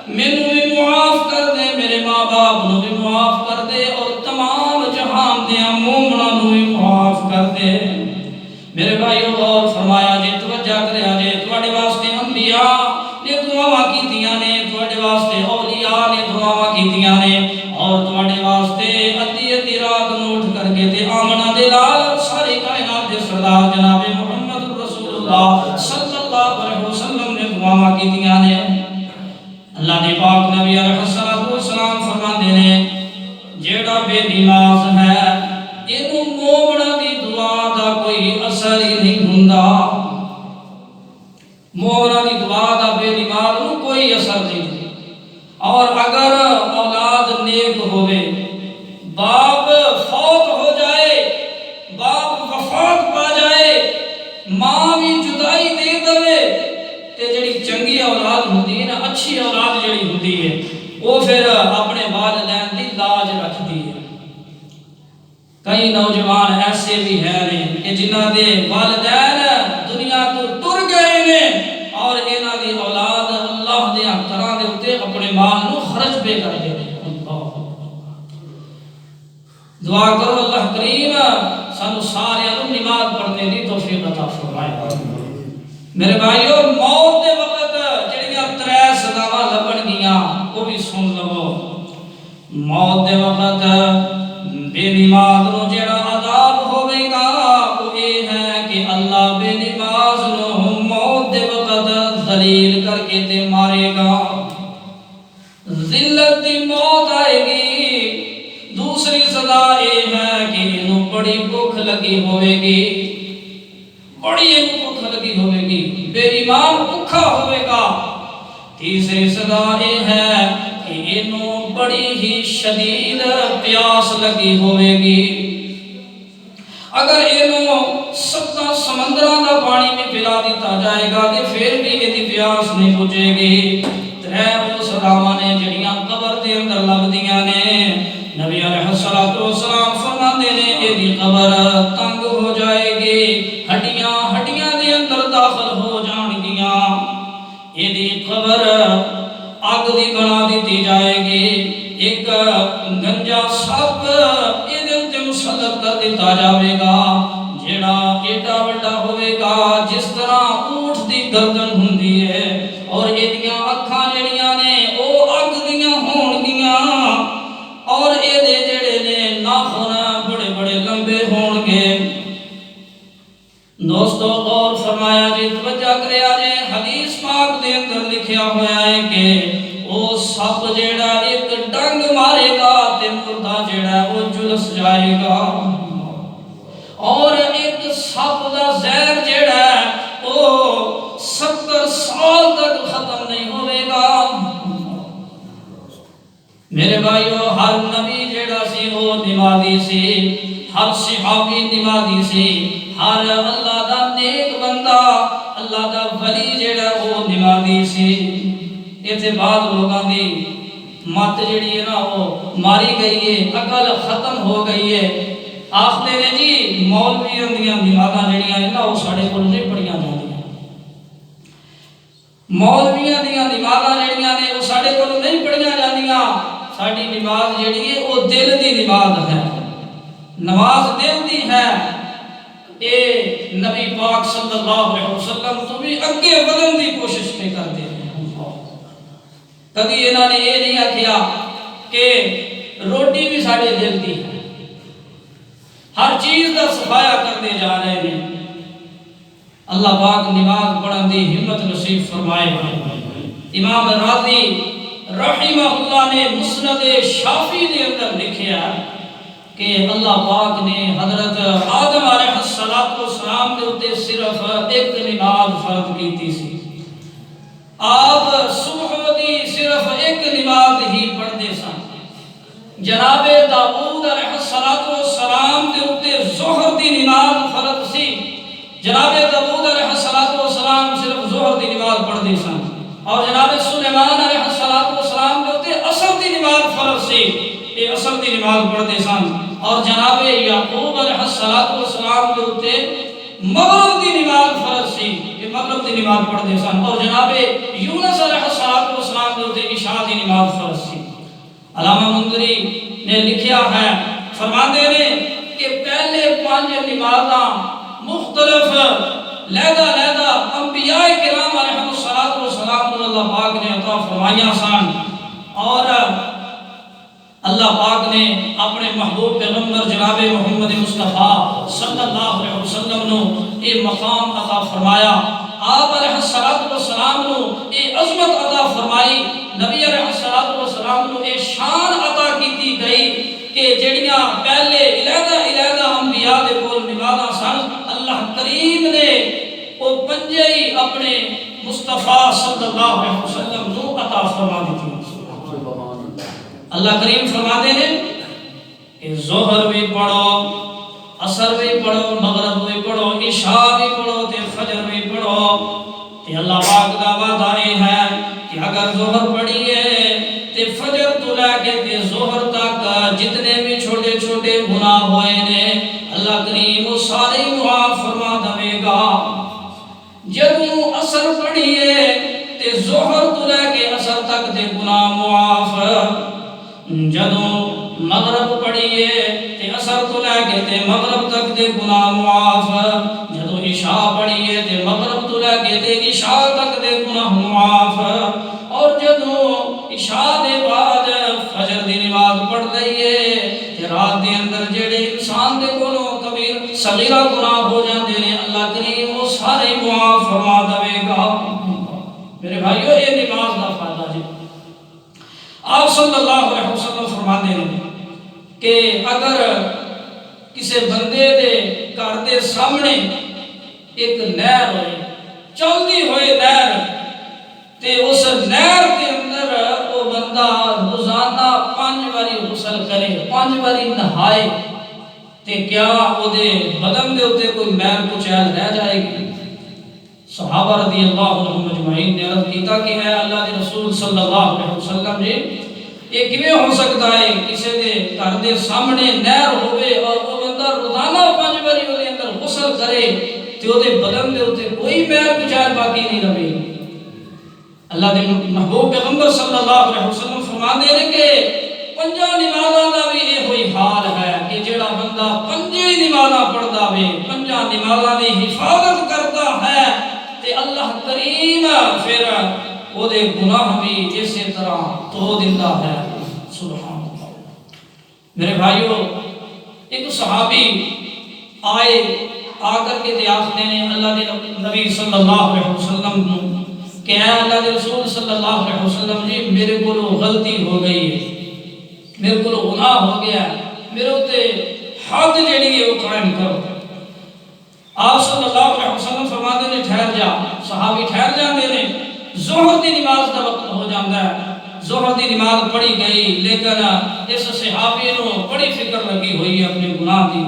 مینوں بھی معاف کر دے، میرے ماں باپ نو بھی معاف کر دے، اور تمام جہان دے مومناں نو بھی معاف کر دے۔ میرے بھائیو غور فرمایا جے، توجہ کریا جے، تواڈے واسطے اللہ صلی اللہ علیہ وسلم نے دعا کی دیا نے اللہ نے پاک نبی علیہ الصلوۃ والسلام فرماندے نے جیڑا بے نماز ہے اینو مومنا دی دعا دا کوئی اثر ہی نہیں ہوندا مومنا دی دعا دا بے نماز نو کوئی اثر نہیں اور اگر اولاد نیک ہوئے باپ فوت ہو جائے باپ وفات پا جائے ماں بھی جدائی دے دے تے جڑی چنگی اولاد ہوندی ہے نا اچھی اولاد جڑی ہوندی ہے وہ پھر اپنے والدین دی لاج رکھتی ہے کئی نوجوان ایسے بھی ہیں کہ جنہاں دے والدین دنیا تو ٹر گئے نے اور انہاں دی اولاد اللہ دے طرح دے اوتے اپنے مال نو خرچ پہ کر دے دعا کرو اللہ کریم سانو سارے نماز پڑھنے دی توفیق عطا فرمائے میرے بھائیو موت دے وقت جڑیاں ترے سزاواں لبن گیاں وہ بھی سن لو موت دے وقت بے نماز نو جڑا عذاب ہوے گا وہ یہ ہے کہ اللہ بے نماز نو موت دے وقت ذلیل کر کے تے مارے گا ذلت دی موت آئے گی دوسری سزا یہ ہے کہ انہوں بڑی بھوک لگی ہوئے گی بڑی بھوک لگی ہوئے گی بے ایمان بھوکا ہوئے گا تیسری سزا یہ ہے کہ انہوں بڑی ہی شدید پیاس لگی ہوئے گی اگر انہوں ستا سمندران دا پانی میں پلا دیتا جائے گا کہ پھر بھی یہ پیاس نہیں بجھے گی ترے وہ سزاواں نے جڑیاں قبر دے اندر لگ دیاں نے نبی علیہ الصلوۃ والسلام فرماندے نے ایدی قبر تنگ ہو جائے گی ہڈیاں دے اندر داخل ہو جان گیاں ایدی قبر آگ دی بنا دیتی جائے گی ایک گنجا سپ ایدے تے مسلط کر دیتا جاوے گا جیڑا ایڈا بڑا ہوئے گا جس طرح اونٹ دی گردن ہوندی ہے اور ایدیاں اکھاں جڑیاں نے او اگ دیاں ہون گیاں اور اے دے جڑے نے ناخن بڑے بڑے لمبے ہون گے دوستو غور فرمایا جی توجہ کریا جے حدیث پاک دے اندر لکھیا ہویا ہے کہ او سپ جیڑا ایک ڈنگ مارے گا تے مردہ جیڑا وہ جلس جائے گا اور ایک سپ دا زہر جیڑا ہے وہ 70 سال تک ختم نہیں ہوئے گا میرے بھائیو ہر نبی جیڑا سی وہ نمازی سی ہر صحابی نمازی سی ہر اللہ دا نیک بندہ اللہ دا ولی جیڑا وہ نمازی سی ایتھے بعد لوگاں دی مت جیڑی ہے نا وہ ماری گئی ہے عقل ختم ہو گئی ہے آخدے نے جی مولویاں دیاں نمازاں جڑیاں ہیں نا وہ ساڈے کول نہیں پڑھیاں جاندیاں مولویاں دیاں نمازاں جڑیاں نے وہ ساڈے کول نہیں پڑھیاں جاندیاں ساڈی نماز جڑی ہے وہ دل دی نماز ہے نماز دل دی ہے اے نبی پاک صلی اللہ علیہ وسلم تو بھی اگے ودن دی کوشش پہ کرتے ہیں کبھی انہوں نے یہ نہیں آکھیا کہ روٹی بھی ساڈے دل دی ہے ہر چیز دا صفایا کرتے جا رہے ہیں اللہ پاک نماز پڑھن دی ہمت نصیب فرمائے امام راضی رحمہ اللہ نے مسند شافعی دے اندر لکھیا کہ اللہ پاک نے حضرت آدم علیہ السلام کے اوتے صرف ایک نماز فرض کیتی سی آپ صبح دی صرف ایک نماز ہی پڑھتے سن جناب داؤد علیہ السلام کے اوتے ظہر دی نماز فرض سی جناب داؤد علیہ السلام صرف ظہر دی نماز پڑھتے سن اور جناب سلیمان علیہ السلام کے اوتے عصر دی نماز فرض سی یہ عصر دی نماز پڑھتے سن اور جناب یعقوب علیہ السلام کے اوتے مغرب دی نماز فرض سی یہ مغرب دی نماز پڑھتے سن اور جناب یونس علیہ السلام کے اوتے عشاء دی نماز فرض سی علامہ منذری نے لکھیا ہے فرماندے نے کہ پہلے 5 نمازاں مختلف لہدہ انبیاء کرام علیہ السلام کو اللہ پاک نے عطا فرمائیاں سن اور اللہ پاک نے اپنے محبوب پیغمبر جناب محمد مصطفیٰ صلی اللہ علیہ وسلم نو یہ مقام عطا فرمایا، آپ علیہ السلام نو یہ عظمت عطا فرمائی، نبی علیہ السلام نو یہ شان عطا کی گئی کہ جڑیاں پہلے علیحدہ انبیاء دے کول نمازاں سن، اللہ کریم نے وہ پنجے ہی اپنے مصطفیٰ صلی اللہ علیہ وسلم نو عطا فرما دی۔ اللہ کریم فرماتے ہیں کہ ظہر بھی پڑھو، عصر بھی پڑھو، مغرب بھی پڑھو، عشاء بھی پڑھو تے فجر بھی پڑھو۔ تے اللہ پاک دا وعدہ ہے کہ اگر ظہر پڑھیے تے فجر تو لے کے تے ظہر تک جتنے بھی چھوٹے چھوٹے گناہ ہوئے نے اللہ کریم وہ سارے معاف فرما دے گا۔ جدوں عصر پڑھیے تے ظہر تو لے کے عصر تک دے گناہ معاف، جدوں مغرب پڑھیے تے عصر تو لے کے تے مغرب تک دے گناہ معاف، جدوں عشاء پڑھیے تے مغرب تو لے کے تے عشاء تک دے گناہ معاف، اور جدوں عشاء دے بعد فجر دی نماز پڑھ لئیے تے رات دے اندر جڑے انسان دے کولوں کبیر صغیرہ گناہ ہو جاندے نے اللہ کریم وہ سارے معاف فرما دے گا۔ میرے بھائیو یہ نماز دا فائدہ ہے۔ آپ صلی اللہ علیہ وسلم فرماتے ہیں کہ اگر کسی بندے دے گھر دے سامنے ایک نہر ہوئے، چلدی ہوئے نہر، تے اس نہر کے اندر وہ بندہ روزانہ 5 باری غسل کرے، 5 باری نہائے، تے کیا وہ دے بدن دے ہوتے کوئی میل کچیل رہ جائے گی؟ صحابہ رضی اللہ عنہم اجمعین نے عرض کیتا کہ اے اللہ کے رسول صلی اللہ علیہ وسلم جی یہ کیویں ہو سکتا ہے کسی دے گھر دے سامنے نہر ہوئے اور وہ بندہ روزانہ 5 باری وہ اندر غسل کرے تے وہ دے بدن دے ہوتے کوئی میل کچیل باقی نہیں رہے؟ اللہ دے محبوب پیغمبر صلی اللہ علیہ وسلم فرماتے ہیں کہ 5 نمازاں دا بھی یہ ہوئی حال ہے کہ جڑا بندہ 5 نمازاں پڑھدا وے، 5 نمازاں دی حفاظت کرتا ہے تے اللہ کریم پھر وہ دے گناہ بھی اسی طرح تو دیندا ہے۔ سبحان اللہ۔ میرے بھائیو ایک صحابی آئے آ کر کے دیاختے نے اللہ دے نبی صلی اللہ علیہ وسلم کو کہ اے اللہ دے رسول صلی اللہ علیہ وسلم جی میرے کو غلطی ہو گئی ہے، میرے کو گناہ ہو گیا ہے، میرے تے حد جڑی ہے وہ قائم کرو۔ آپ صلی اللہ علیہ وسلم فرماتے نے ٹھہر جا، صحابی ٹھہر جاندے نے، ظہر دی نماز دا وقت ہو جاندہ ہے، ظہر دی نماز پڑھی گئی لیکن اس صحابی نو بڑی فکر لگی ہوئی ہے اپنے گناہ دی،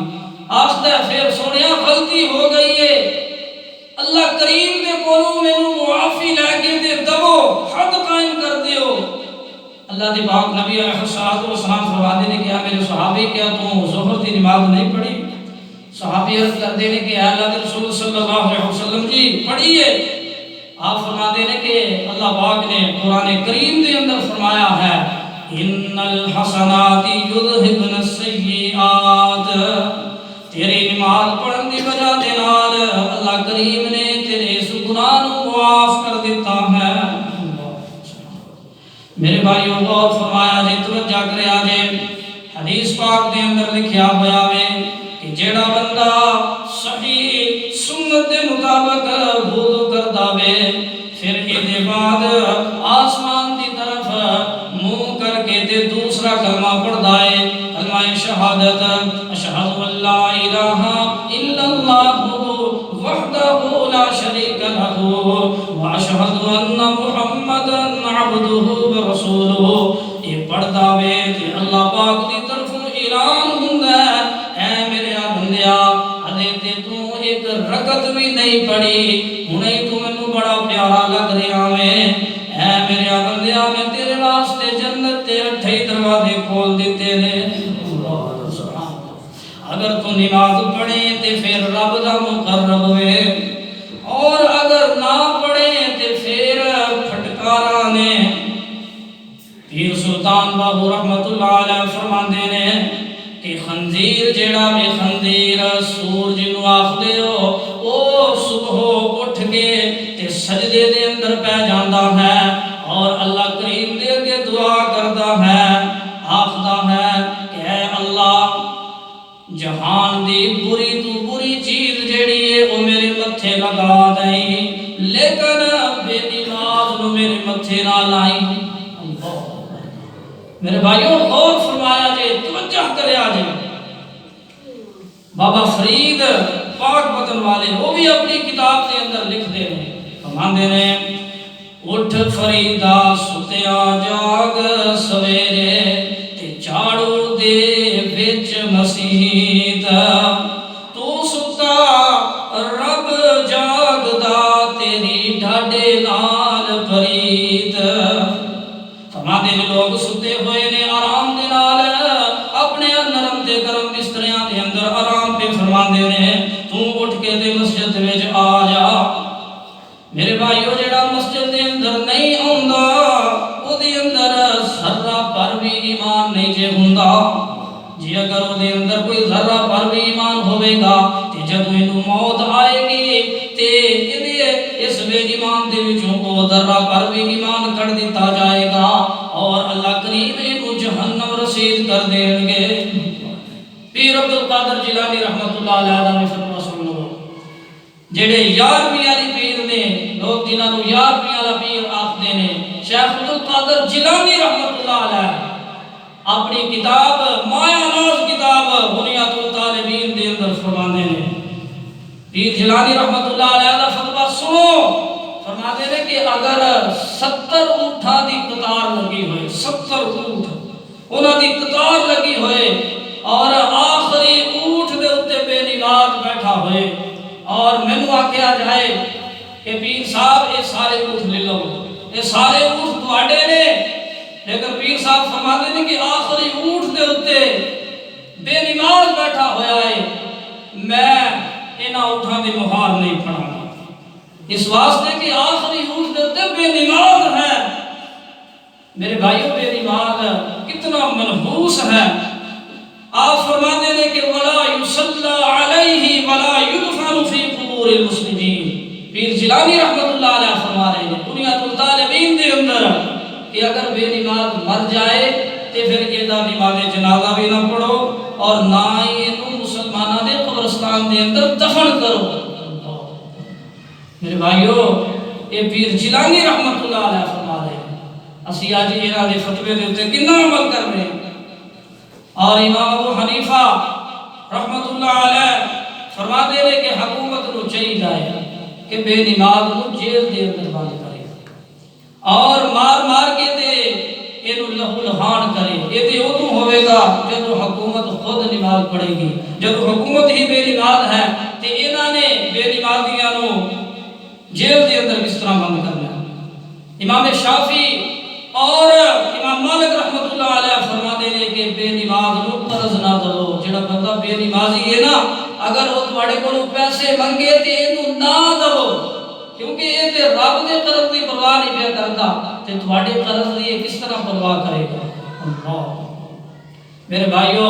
آخدہ پھر سونیا غلطی ہو گئی ہے، اللہ کریم دے کولوں مینوں معافی لے کے دے دو، حد قائم کر دیو۔ اللہ دی پاک نبی علیہ السلام فرماتے ہیں کہ میرے صحابی کیا تم ظہر دی نماز نہیں پڑھی؟ صحابی عرض کر دینے کہ اللہ کے رسول صلی اللہ علیہ وسلم جی پڑھیے۔ آپ فرماتے ہیں کہ اللہ پاک نے قرآن کریم دے اندر فرمایا ہے ان الحسنات یذہبن السیئات، تیری نماز پڑھن دی وجہ دے نال اللہ کریم نے تیرے اس گناہ نو معاف کر دیتا ہے۔ میرے بھائیو غور فرمایا جے توجہ کریا جے حدیث پاک دے اندر لکھیا ہوا ہے کہ جیڑا بندہ صحیح سنت دے مطابق وضو کردا وے پھر اے بعد آسمان دی طرف منہ کر کے تے دوسرا کلمہ پڑھدا ہے، کلمہ شہادت اشہد ان لا الہ الا اللہ وحدہ لا شریک لہ واشہد ان محمدا عبدہ ورسولہ، یہ پڑھدا وے تے اللہ پاک دی طرف اعلان ہوندا ہے اے میرے بندیا ادے تے تو ایک رکعت بھی نہیں پڑھی ہنے تو مینوں بڑا پیارا لگ رہا ہے، اے میرے بندیا میں تیرے واسطے جنت دے 8 دروازے کھول دیتے نے۔ اگر تو نماز پڑھے تے پھر رب دا مقرب ہوئے اور اگر نہ پڑھے تے پھر پھٹکارا نے۔ پیر سلطان بابو رحمت اللہ علیہ فرماندے نے کہ خنزیر جیڑا بھی خنزیر سورج نو آخدے ہو او صبح اٹھ کے تے سجدے دے اندر پہ جاندا ہے اور اللہ کریم دے اگے دعا کردا ہے، آخدا ہے لیکن بے نماز نو میرے متھے نہ لائی۔ میرے بھائیوں غور فرمایا جے، توجہ کریا جے۔ بابا فرید پاک بدن والے وہ بھی اپنی کتاب کے اندر لکھ دے رہے فرماندے نے اٹھ فریدا ستیا جاگ سویرے تے جھاڑو دے وچ مسیت تو ستا رب جاگدا تیری ڈاڈے نال پریت۔ فرماندے نے لوگ ستے ہوئے نے آرام دے نال اپنے نرم تے گرم بستریاں دے اندر آرام پہ فرماندے نے تو اٹھ کے تے مسجد وچ آ جا۔ میرے بھائیو جڑا مسجد دے اندر نہیں آندا او دے اندر ذرہ پر بھی ایمان نہیں جے ہوندا۔ جی اگر او دے اندر کوئی ذرہ پر بھی ایمان ہوے گا تے جدوں اینو موت آئے گی تے اس بے ایمان دے وچوں او ذرہ پر بھی ایمان کڈ دتا جائے گا اور اللہ کریم اینو جہنم رسید کر دین گے۔ پیر عبد القادر جیلانی رحمت اللہ علیہ دا فرمان سنو جڑے یار میاں پیر نے لوگ جنہاں نو یار میاں پیر آکھدے نے شیخ عبد القادر جیلانی رحمت اللہ علیہ اپنی کتاب مایا ناز کتاب بنیاد الطالبین دے اندر فرماندے نے پیر جیلانی رحمت اللہ علیہ دا فتویٰ سنو فرماتے ہیں کہ اگر 70 اونٹاں دی قطار لگی ہوئے 70 اونٹ انہاں دی قطار لگی ہوئے اور آخری اونٹ دے اوتے بے نماز بیٹھا ہوئے اور مینوں آکھیا جائے کہ پیر صاحب یہ سارے اونٹ لے لو یہ سارے اونٹ تواڈے نے لیکن پیر صاحب فرماتے ہیں کہ آخری اونٹ دے اوتے بے نماز بیٹھا ہویا ہے میں انہاں اونٹاں دی مہار نہیں پڑھاں گا اس واسطے کہ آخری اونٹ دے اوتے بے نماز ہے۔ میرے بھائیوں بے نماز کتنا منحوس ہے۔ آپ فرماتے ہیں کہ ولا یصلی علیہ ولا یدفن فی قبور المسلمین۔ پیر جیلانی رحمت اللہ علیہ فرما رہے ہیں بنیاد الطالبین دے اندر کہ اگر بے نماز مر جائے تے پھر ایدا نماز جنازہ بھی نہ پڑھو اور نہ ہی اینو مسلماناں دے قبرستان دے اندر دفن کرو۔ میرے بھائیو یہ پیر جیلانی رحمت اللہ علیہ فرما رہے ہیں اسی آج انہاں دے فتوے دے اوتے کتنا عمل کر رہے ہیں۔ اور امام ابو حنیفہ رحمت اللہ علیہ فرماتے ہیں کہ حکومت نو چاہیے کہ بے نماز نو جیل دے اندر بند کرے اور مار مار کے تے اینو لہو لہان کرے۔ یہ تے ادوں ہوے گا جدوں حکومت خود نماز پڑھے گی۔ جدوں حکومت ہی بے نماز ہے تے انہاں نے بے نمازیاں نو جیل دے اندر کس طرح بند کرنا۔ امام شافعی اور امام مالک رحمت اللہ علیہ فرماتے ہیں کہ بے نماز نو قرض نہ دو۔ جڑا بندہ بے نمازی ہے نا اگر وہ تواڈے کولوں پیسے منگے تے اینو نہ دو کیونکہ یہ تے رب دے قرض دی پرواہ نہیں پیا کردا تے تواڈے قرض دی کس طرح پرواہ کرے گا۔ اللہ میرے بھائیو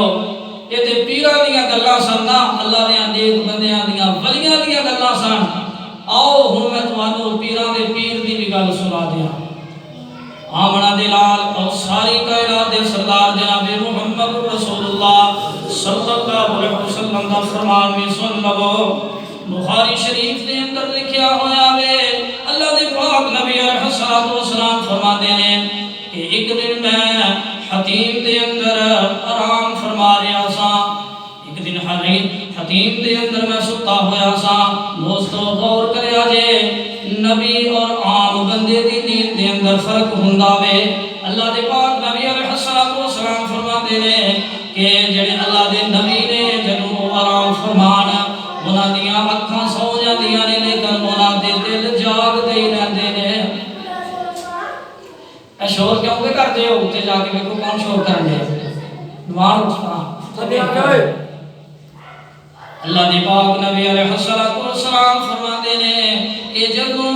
یہ تے پیراں دیاں گلاں سن نا اللہ دے نیک بندیاں دیاں ولیاں دیاں گلاں سن۔ آؤ ہن میں تانوں پیراں دے پیر دی بھی گل سنا دیاں۔ آمنہ دلال اور ساری کائنات دے سردار جناب محمد رسول اللہ صلی اللہ علیہ وسلم دا فرمان بھی سن لو۔ بخاری شریف دے اندر لکھیا ہویا ہے اللہ دے پاک نبی علیہ الصلوۃ والسلام فرماتے ہیں کہ ایک دن میں حتیم دے اندر آرام فرما رہا سا۔ ایک دن حتیم دے اندر میں ستا ہویا سا۔ دوستو غور کریا جے نبی اور عام بندے دی نیند دے اندر فرق ہوندا وے۔ اللہ دے پاک نبی علیہ الصلوۃ والسلام فرماتے ہیں کہ جڑے اللہ دے نبی نے جدوں آرام فرمان انہاں دیاں اکھاں سو جاندیاں نے لیکن انہاں دے دل جاگ دے رہندے نے۔ اے شور کیوں کہ کردے ہو تے جا کے ویکھو کون شور کرن دے نماز اٹھا۔ اللہ دے پاک نبی علیہ الصلوۃ والسلام فرماتے ہیں کہ جدوں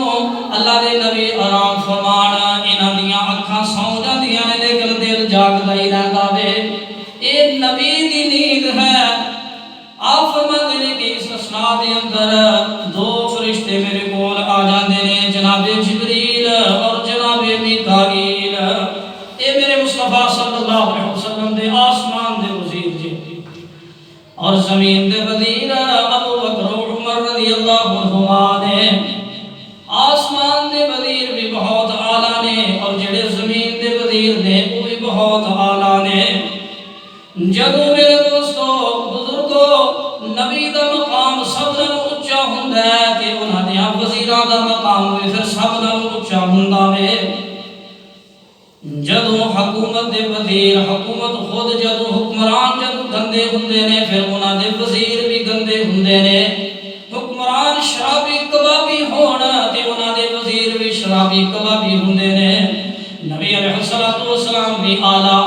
اللہ دے نبی آرام فرمان انہاں دیاں اکھاں سو جاندیاں نے لیکن دل جاگدا ہی رہندا وے۔ اے نبی دی نیند ہے۔ آپ فرماتے ہیں کہ اس اسنا دے اندر دو فرشتے میرے کول آ جاندے نے جناب جبریل اور جناب میکائیل۔ اے میرے مصطفیٰ صلی اللہ علیہ وسلم دے آسمان دے وزیر جی اور زمین دے وزیر ابو بکر و عمر رضی اللہ عنہما نے۔ آسمان دے وزیر بھی بہت آلہ نے اور جڑے زمین دے وزیر نے وہ بھی بہت آلہ نے جدو میرے دوستو بزرگو نبی دا مقام سب نالوں اچا ہوندا ہے تے انہاں دے وزیراں دا مقام بھی پھر سب نالوں اچا ہوندا ہے جدو حکومت دے وزیر حکومت خود جدو حکمران جدو گندے ہوندے نے پھر انہاں دے وزیر بھی گندے ہوندے نے حکمران شرابی کبابی ہون تے انہاں دے وزیر بھی شرابی کبابی ہوندے نے نبی علیہ الصلوۃ والسلام بھی اعلی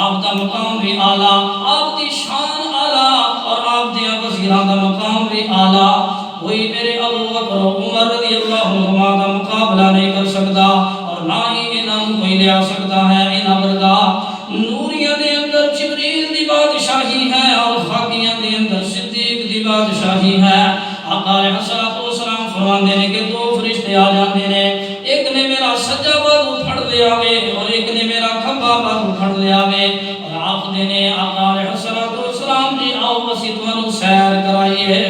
آپ دا مقام بھی اعلی آپ دی شان اعلی اور آپ دے وزیراں دا مقام بھی اعلی کوئی میرے ابو بکر و عمر رضی اللہ عنہما دا مقابلہ نہیں کر سکتا اور نہ ہی انہاں کوئی لے آ سکتا ہے انہاں ورگا نوریاں دے اندر جبریل دی بادشاہی ہے اور خاکیاں دے اندر صدیق دی بادشاہی ہے آقا علیہ الصلوۃ والسلام فرماندے نے کہ دو فرشتے آ جاندے نے ایک نے میرا سجا بازو پھڑ لیا وے اور ایک نے میرا کھبا بازو پھڑ لیا وے اور آپ نے آقا علیہ الصلوۃ والسلام جی آؤ اسی تانوں سیر کرائیے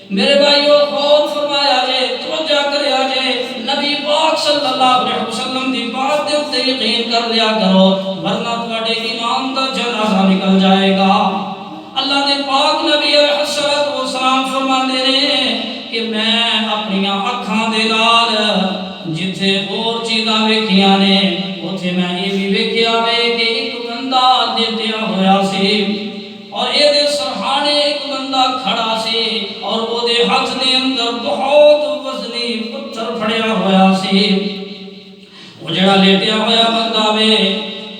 میرے بھائیو غور فرمایا جے توجہ کریا جے نبی پاک صلی اللہ علیہ وسلم دی بات دے اوتے یقین کر لیا کرو ورنہ تواڈے ایمان دا جنازہ نکل جائے گا اللہ دے پاک نبی علیہ الصلوۃ والسلام فرماندے نے کہ میں اپنی اکھاں دے نال جتھے اور چیزاں ویکھیاں نے اوتھے میں یہ بھی ویکھیا وے کہ ایک بندہ لیٹیا ہویا سی اور اے دے سرہانے ایک بندہ کھڑا سی اور او دے ہاتھ دے اندر بہت وزنی پتھر پھڑیا ہویا سی وہ جڑا لیٹیا ہویا بندہ وے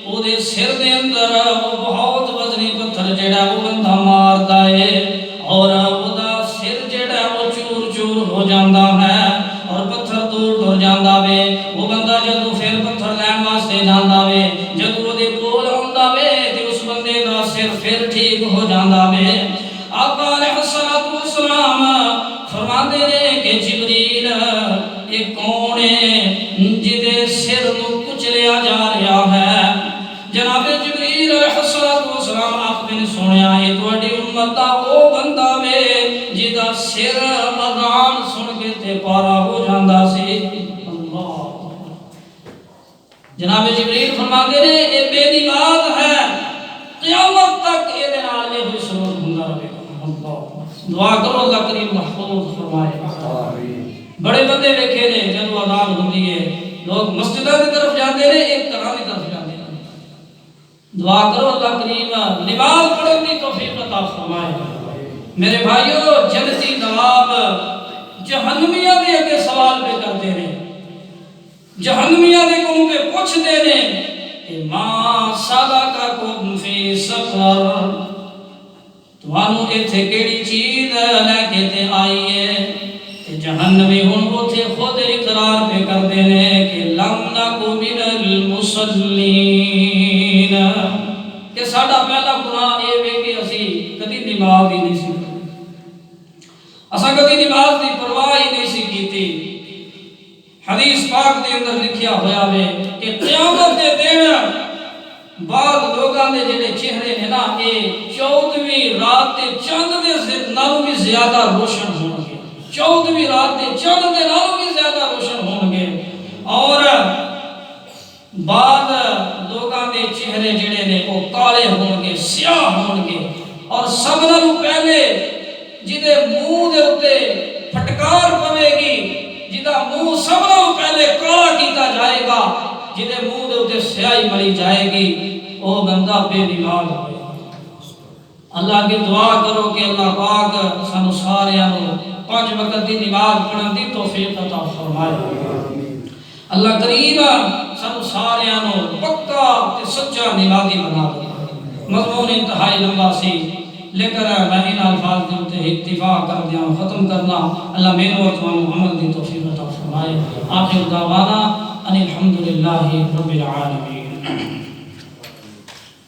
او دے سر دے اندر وہ بہت وزنی پتھر جڑا وہ بندہ ماردا ہے اور او دا سر جڑا وہ چور چور ہو جاندا ہے اور پتھر ٹر جاندا وے وہ بندہ جدوں پھر پتھر لین واسطے جاندا وے جدوں او دے کول آندا وے تے اس بندے دا سر پھر ٹھیک ہو جاندا وے آقا علیہ الصلوۃ والسلام فرماندے نے کہ جبریل یہ کون ہے جدے سر نو کچلیا جا رہا ہے جناب جبریل علیہ الصلوۃ والسلام آپ نے سنیا ہے تواڈی امت دا او بندہ وے جدا سر اذان سن کے تے پارا ہو جاندا سی اللہ جناب جبریل فرماندے نے اے بے نماز ہے قیامت تک اے دے نال اے ہوئی سلوک ہوندا رہے گا اللہ دعا کرو اللہ کریم محفوظ فرمائے آمین بڑے بندے دیکھے نے جدوں اذان ہوندی ہے لوگ مسجداں کی طرف جاندے نے ایک طرح کی طرف جاندے نے دعا کرو اللہ کریم نماز پڑھنے کی توفیق عطا فرمائے میرے بھائیو جنتی نواب جہنمیاں دے اگے سوال پہ کرتے ہیں جہنمیاں دے کو پہ پوچھتے ہیں کہ ماں سلککم فی سقر توانو ایتھے کیڑی چیز لے کے تے آئی ہے تے جہنمی ہن اوتھے خود اقرار پہ کردے نے کہ لم نکو من المصلین کہ ساڈا پہلا گناہ اے وے کہ اسی کدی نماز ہی نہیں سی اساں کدی نماز دی پرواہ ہی نہیں سی کیتی حدیث پاک دے اندر لکھیا ہویا ہے کہ قیامت دے دن بعض لوگاں دے جڑے چہرے نے نا اے 14ویں رات تے چاند دے نالوں بھی زیادہ روشن ہون گے 14ویں رات تے چاند دے نالوں بھی زیادہ روشن ہون گے اور بعض لوگاں دے چہرے جڑے نے او کالے ہون گے سیاہ ہون گے اور سب نالوں پہلے جدے منہ دے اوتے پھٹکار پوے گی جدا منہ سب نالوں پہلے کالا کیتا جائے گا جدے منہ دے اوتے سیاہی ملی جائے گی او بندہ بے نماز ہوئے اللہ کی دعا کرو کہ اللہ پاک سانو ساریاں نو 5 وقت دی نماز پڑھن دی توفیق عطا فرمائے اللہ کریم سانو ساریاں نو پکا تے سچا نمازی بنا دے مضمون انتہائی لمبا سی لیکن میں ان الفاظ دے اوتے اکتفا کر دیاں ختم کرنا اللہ میرے اور تمام عمل دی توفیق عطا فرمائے آخر دعوانا ان الحمدللہ رب العالمین